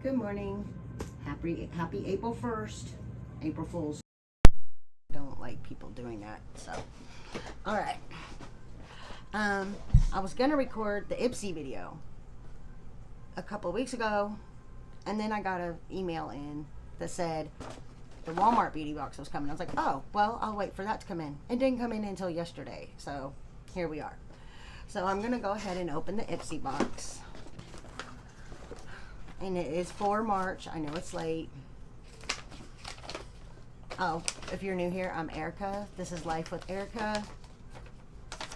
Good morning. Happy April 1st. April Fools. Don't like people doing that. So, all right. I was gonna record the Ipsy video a couple weeks ago, and then I got an email in that said the Walmart beauty box was coming. I was like, oh, well, I'll wait for that to come in. It didn't come in until yesterday, so here we are. So I'm gonna go ahead and open the Ipsy box. And it is for March. I know it's late. Oh, if you're new here, I'm Erica. This is Life with Erica.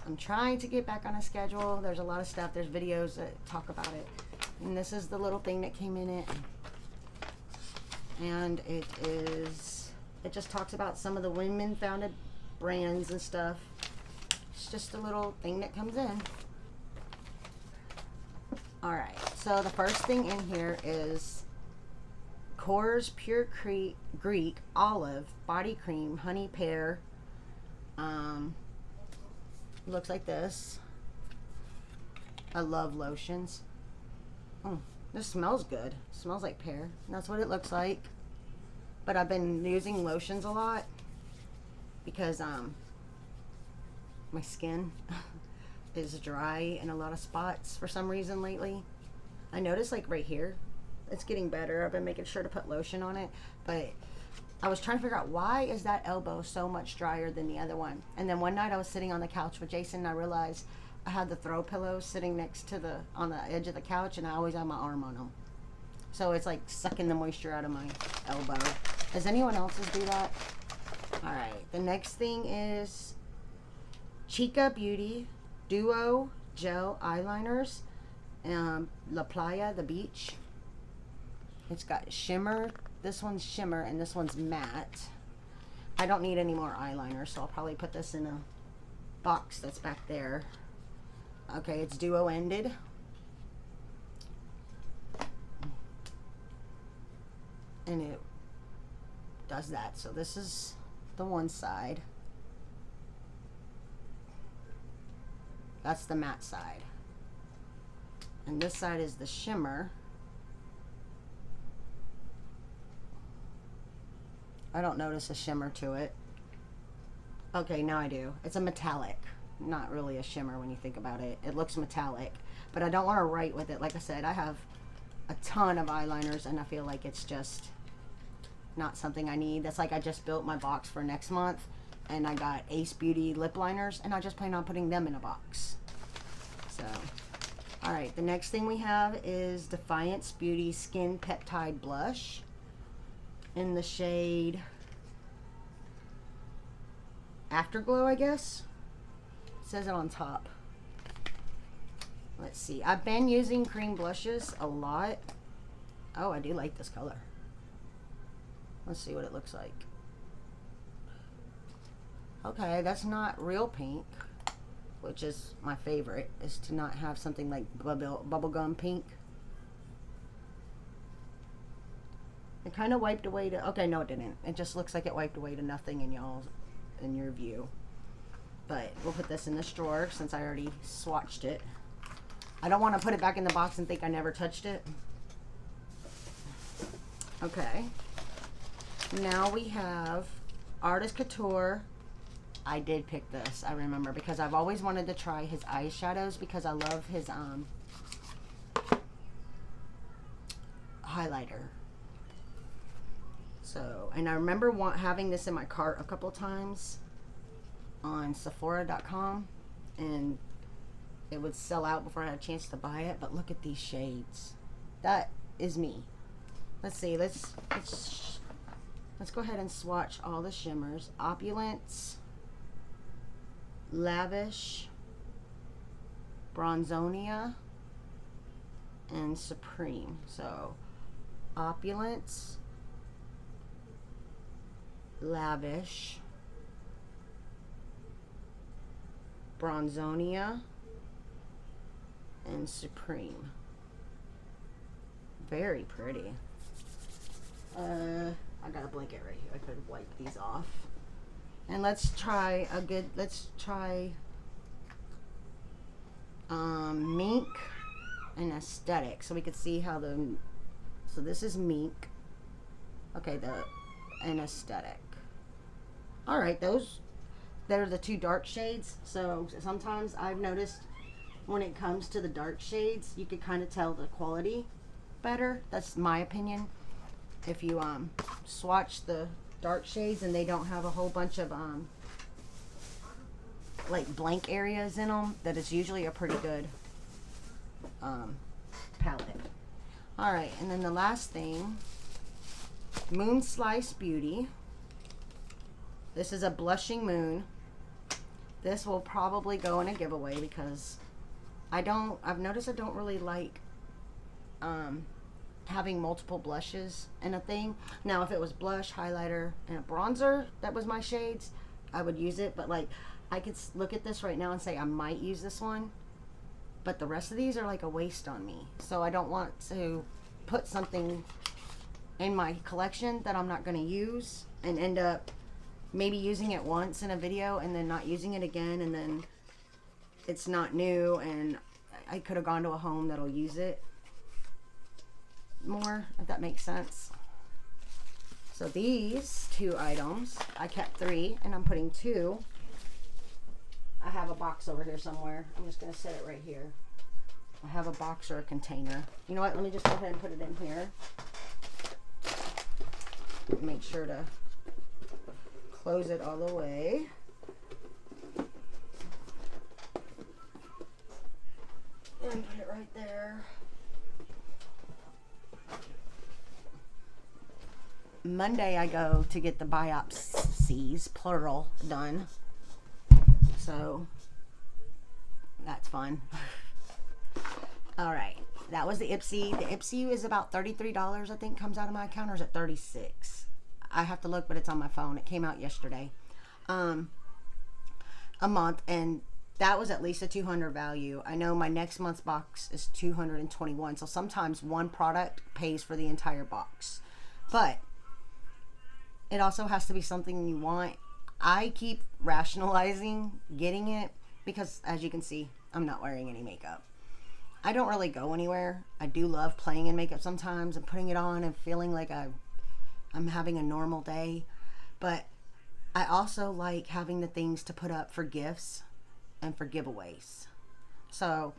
I'm trying to get back on a schedule. There's a lot of stuff. There's videos that talk about it. And this is the little thing that came in it. And it just talks about some of the women-founded brands and stuff. It's just a little thing that comes in. Alright, so the first thing in here is Core's Pure Greek Olive Body Cream Honey Pear. Looks like this. I love lotions. This smells good. It smells like pear. That's what it looks like. But I've been using lotions a lot because my skin is dry in a lot of spots for some reason lately. I noticed like right here it's getting better. I've been making sure to put lotion on it, but I was trying to figure out why is that elbow so much drier than the other one. And then one night I was sitting on the couch with Jason and I realized I had the throw pillows sitting next to on the edge of the couch, and I always have my arm on them, so it's like sucking the moisture out of my elbow. Does anyone else's do that? All right, the next thing is Chica Beauty Duo Gel Eyeliners, La Playa, the beach. It's got shimmer. This one's shimmer and this one's matte. I don't need any more eyeliner, so I'll probably put this in a box that's back there. Okay, it's duo ended. And it does that. So this is the one side. That's the matte side. And this side is the shimmer. I don't notice a shimmer to it. Okay, now I do. It's a metallic. Not really a shimmer when you think about it. It looks metallic. But I don't want to write with it. Like I said, I have a ton of eyeliners and I feel like it's just not something I need. That's like I just built my box for next month. And I got Ace Beauty lip liners, and I just plan on putting them in a box. So, all right, the next thing we have is Defiance Beauty Skin Peptide Blush in the shade Afterglow, I guess. It says it on top. Let's see. I've been using cream blushes a lot. Oh, I do like this color. Let's see what it looks like. Okay, that's not real pink, which is my favorite, is to not have something like bubblegum pink. It kind of wiped away to, okay, no it didn't. It just looks like it wiped away to nothing in your view. But we'll put this in this drawer since I already swatched it. I don't want to put it back in the box and think I never touched it. Okay. Now we have Artist Couture. I did pick this, I remember, because I've always wanted to try his eyeshadows because I love his highlighter. So, and I remember having this in my cart a couple times on Sephora.com, and it would sell out before I had a chance to buy it. But look at these shades. That is me. Let's see. Let's go ahead and swatch all the shimmers. Opulence, Lavish, Bronzonia, and Supreme. So, Opulence, Lavish, Bronzonia, and Supreme. Very pretty. I got a blanket right here. I could wipe these off. And let's try Mink and Aesthetic, so we could see how the So this is Mink. Okay, the Anesthetic. Alright, they're the two dark shades. So sometimes I've noticed when it comes to the dark shades, you could kind of tell the quality better. That's my opinion. If you swatch the dark shades and they don't have a whole bunch of like blank areas in them, that it's usually a pretty good palette. Alright, and then the last thing, Moon Slice Beauty. This is a Blushing Moon. This will probably go in a giveaway because I've noticed I don't really like having multiple blushes in a thing. Now, if it was blush, highlighter, and a bronzer that was my shades, I would use it. But like, I could look at this right now and say I might use this one, but the rest of these are like a waste on me. So I don't want to put something in my collection that I'm not going to use and end up maybe using it once in a video and then not using it again, and then it's not new, and I could have gone to a home that'll use it more, if that makes sense. So these two items, I kept 3 and I'm putting 2. I have a box over here somewhere. I'm just going to set it right here. I have a box or a container. You know what? Let me just go ahead and put it in here. Make sure to close it all the way. And put it right there. Monday I go to get the biopsies, plural, done. So that's fun. All right, that was the Ipsy. The Ipsy is about $33, I think, comes out of my account, or is it $36? I have to look, but it's on my phone. It came out yesterday. A month, and that was at least a $200 value. I know my next month's box is $221, so sometimes one product pays for the entire box. But it also has to be something you want. I keep rationalizing getting it because, as you can see, I'm not wearing any makeup. I don't really go anywhere. I do love playing in makeup sometimes and putting it on and feeling like I'm having a normal day. But I also like having the things to put up for gifts and for giveaways. So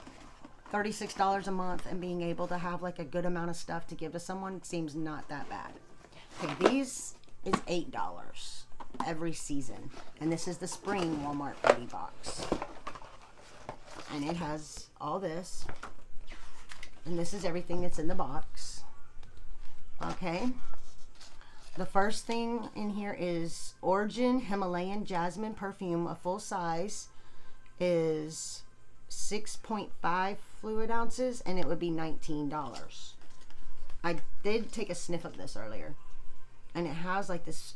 $36 a month and being able to have like a good amount of stuff to give to someone seems not that bad. Okay, these is $8 every season, and this is the spring Walmart beauty box, and it has all this, and this is everything that's in the box. Okay, the first thing in here is Origin Himalayan Jasmine perfume. A full size is 6.5 fluid ounces, and it would be $19. I did take a sniff of this earlier, and it has like this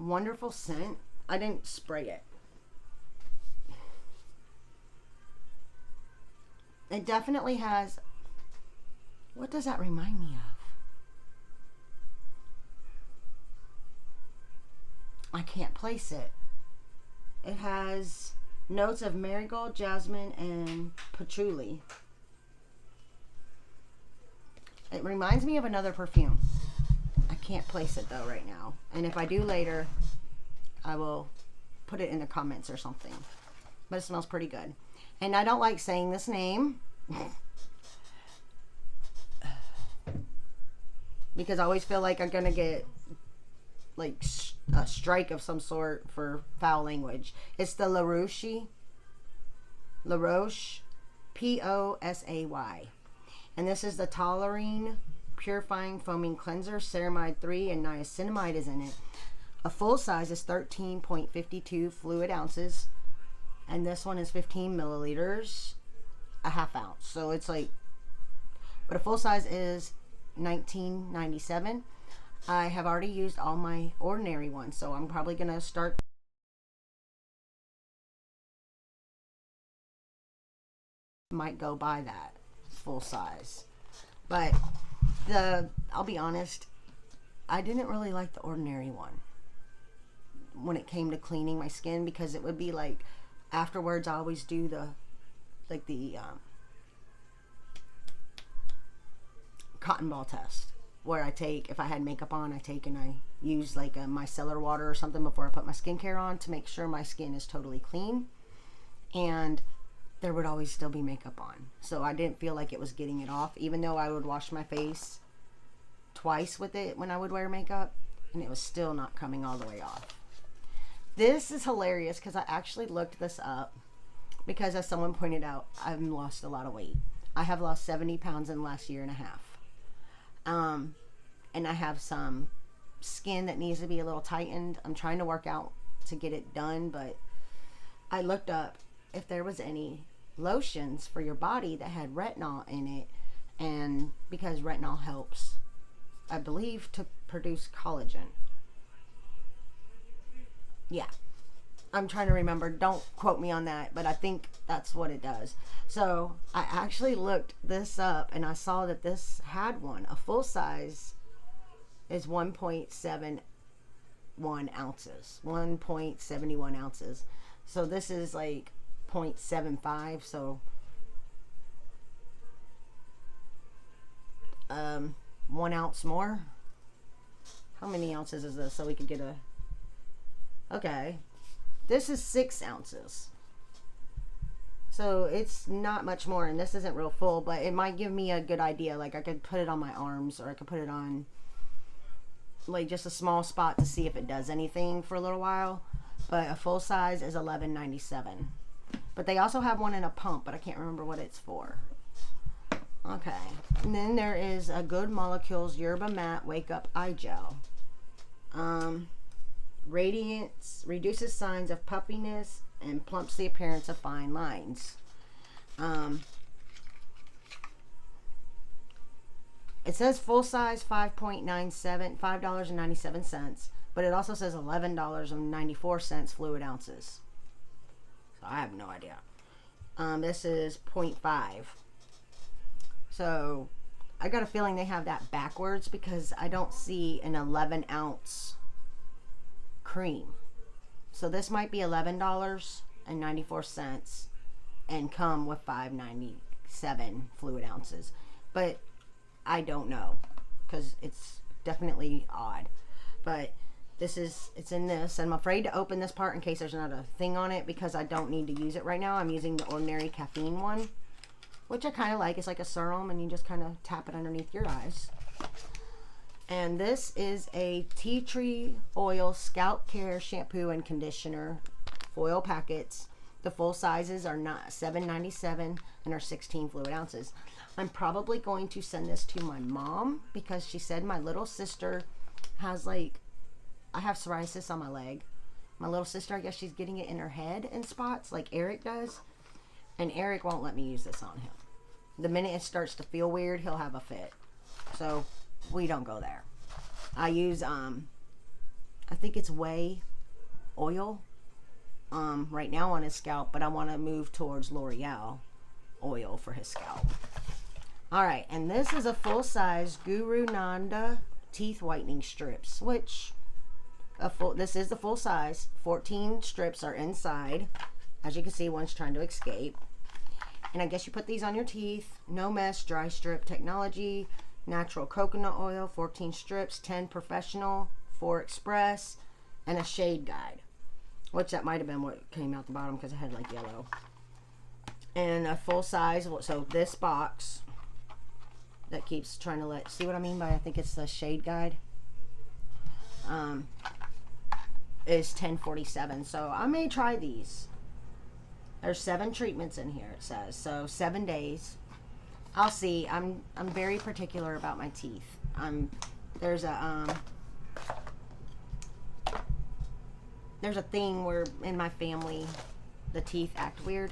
wonderful scent. I didn't spray it. It definitely has, what does that remind me of? I can't place it. It has notes of marigold, jasmine, and patchouli. It reminds me of another perfume. I can't place it though right now, and if I do later, I will put it in the comments or something. But it smells pretty good, and I don't like saying this name because I always feel like I'm gonna get like a strike of some sort for foul language. It's the La Roche Posay, and this is the Tollerine Purifying Foaming Cleanser. Ceramide 3 and niacinamide is in it. A full size is 13.52 fluid ounces, and this one is 15 milliliters, a half ounce. So it's like, but a full size is $19.97. I have already used all my ordinary ones, so I'm probably gonna start. Might go buy that full size, but I'll be honest, I didn't really like the ordinary one when it came to cleaning my skin, because it would be like afterwards I always do the cotton ball test, where I take, if I had makeup on, I take and I use like a micellar water or something before I put my skincare on to make sure my skin is totally clean. And there would always still be makeup on. So I didn't feel like it was getting it off, even though I would wash my face twice with it when I would wear makeup, and it was still not coming all the way off. This is hilarious because I actually looked this up because, as someone pointed out, I've lost a lot of weight. I have lost 70 pounds in the last year and a half. And I have some skin that needs to be a little tightened. I'm trying to work out to get it done, but I looked up if there was any lotions for your body that had retinol in it, and because retinol helps, I believe, to produce collagen. Yeah, I'm trying to remember, don't quote me on that, but I think that's what it does. So I actually looked this up and I saw that this had one. A full size is 1.71 ounces. 1.71 ounces. So this is like 0.75, so 1 ounce more. How many ounces is this, so we could get a... Okay, this is 6 ounces, so it's not much more, and this isn't real full, but it might give me a good idea. Like, I could put it on my arms, or I could put it on like just a small spot to see if it does anything for a little while. But a full size is $11.97. But they also have one in a pump, but I can't remember what it's for. Okay, and then there is a Good Molecules Yerba Matte Wake Up Eye Gel. Radiance, reduces signs of puffiness and plumps the appearance of fine lines. It says full size $5.97, but it also says $11.94 fluid ounces. So I have no idea. This is 0.5. So I got a feeling they have that backwards because I don't see an 11 ounce cream. So this might be $11.94 and come with 5.97 fluid ounces. But I don't know because it's definitely odd. But it's in this. I'm afraid to open this part in case there's not a thing on it because I don't need to use it right now. I'm using the ordinary caffeine one, which I kind of like. It's like a serum and you just kind of tap it underneath your eyes. And this is a tea tree oil scalp care shampoo and conditioner, foil packets. The full sizes are not $7.97 and are 16 fluid ounces. I'm probably going to send this to my mom because she said my little sister has, like, I have psoriasis on my leg. My little sister, I guess she's getting it in her head in spots like Eric does. And Eric won't let me use this on him. The minute it starts to feel weird, he'll have a fit. So we don't go there. I use, I think it's whey oil right now on his scalp, but I want to move towards L'Oreal oil for his scalp. Alright, and this is a full-size Guru Nanda teeth whitening strips, which this is the full size. 14 strips are inside. As you can see, one's trying to escape. And I guess you put these on your teeth. No mess, dry strip technology, natural coconut oil, 14 strips, 10 professional, 4 express, and a shade guide. Which that might have been what came out the bottom because it had like yellow. And a full size, so this box that keeps trying to see what I mean by, I think it's the shade guide, is $10.47. So I may try these. There's 7 treatments in here, it says. So 7 days. I'll see. I'm very particular about my teeth. There's a thing where in my family the teeth act weird.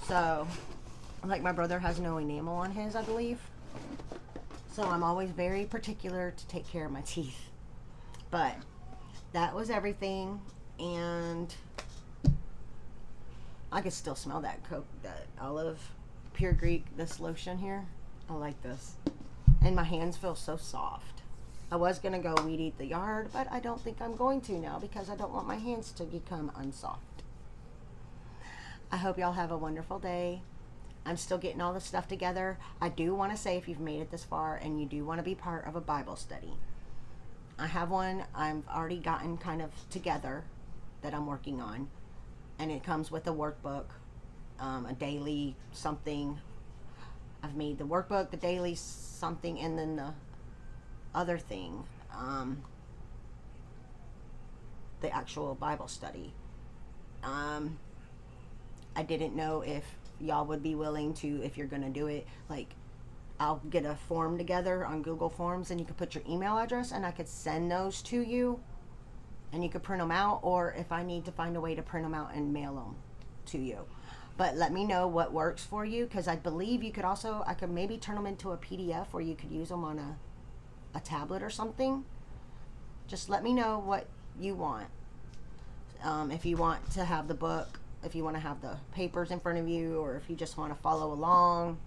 So, like, my brother has no enamel on his, I believe. So I'm always very particular to take care of my teeth. But that was everything, and I could still smell that that olive Pure Greek, this lotion here. I like this. And my hands feel so soft. I was going to go weed eat the yard, but I don't think I'm going to now because I don't want my hands to become unsoft. I hope y'all have a wonderful day. I'm still getting all the stuff together. I do want to say, if you've made it this far and you do want to be part of a Bible study, I have one I've already gotten kind of together that I'm working on, and it comes with a workbook, a daily something. I've made the workbook, the daily something, and then the other thing, the actual Bible study. I didn't know if y'all would be willing to, if you're going to do it, like, I'll get a form together on Google Forms, and you could put your email address, and I could send those to you, and you could print them out, or if I need to find a way to print them out and mail them to you. But let me know what works for you, because I believe you could also, I could maybe turn them into a PDF, or you could use them on a tablet or something. Just let me know what you want. If you want to have the book, if you want to have the papers in front of you, or if you just want to follow along.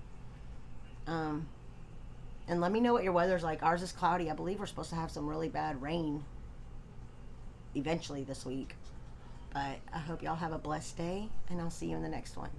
And let me know what your weather's like. Ours is cloudy. I believe we're supposed to have some really bad rain eventually this week. But I hope y'all have a blessed day, and I'll see you in the next one.